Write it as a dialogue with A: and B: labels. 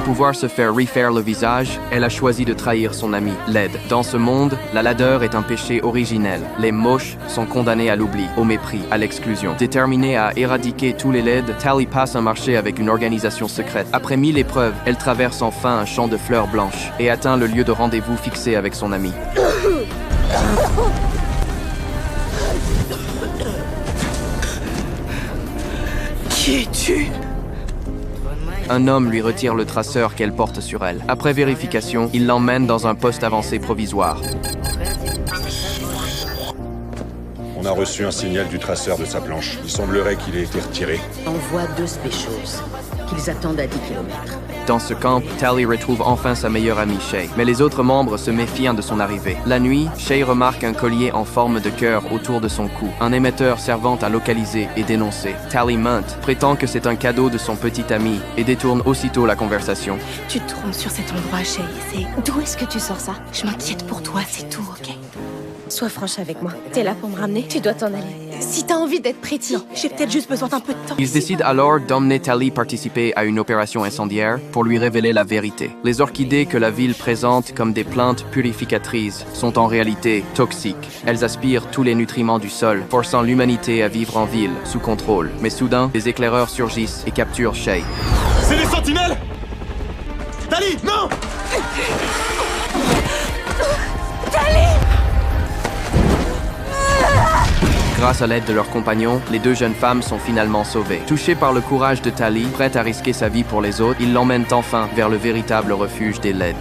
A: pouvoir se faire refaire le visage, elle a choisi de trahir son amie, laide. Dans ce monde, la laideur est un péché originel. Les moches sont condamnés à l'oubli, au mépris, à l'exclusion. Déterminée à éradiquer tous les laides, Tally passe un marché avec une organisation secrète. Après 1000 épreuves, elle traverse enfin un champ de fleurs blanches et atteint le lieu de rendez-vous fixé avec son ami.
B: Qui es-tu?
A: Un homme lui retire le traceur qu'elle porte sur elle. Après vérification, il l'emmène dans un poste avancé provisoire.
C: On a reçu un signal du traceur de sa planche. Il semblerait qu'il ait été retiré.
D: Envoie 2 spécials, qu'ils attendent à 10 km.
A: Dans ce camp, Tally retrouve enfin sa meilleure amie Shay, mais les autres membres se méfient de son arrivée. La nuit, Shay remarque un collier en forme de cœur autour de son cou, un émetteur servant à localiser et dénoncer. Tally Munt prétend que c'est un cadeau de son petit ami et détourne aussitôt la conversation.
B: Tu te trompes sur cet endroit, Shay. D'où est-ce que tu sors ça? Je m'inquiète pour toi, c'est tout, ok? Sois franche avec moi. T'es là pour me ramener? Tu dois t'en aller. Si t'as envie d'être pretty, j'ai peut-être juste besoin d'un peu de temps.
A: Ils décident alors d'emmener Tally participer à une opération incendiaire pour lui révéler la vérité. Les orchidées que la ville présente comme des plantes purificatrices sont en réalité toxiques. Elles aspirent tous les nutriments du sol, forçant l'humanité à vivre en ville, sous contrôle. Mais soudain, des éclaireurs surgissent et capturent Shay.
E: C'est les sentinelles! Tally, non!
A: Grâce à l'aide de leurs compagnons, les 2 jeunes femmes sont finalement sauvées. Touchées par le courage de Tally, prête à risquer sa vie pour les autres, ils l'emmènent enfin vers le véritable refuge des laides.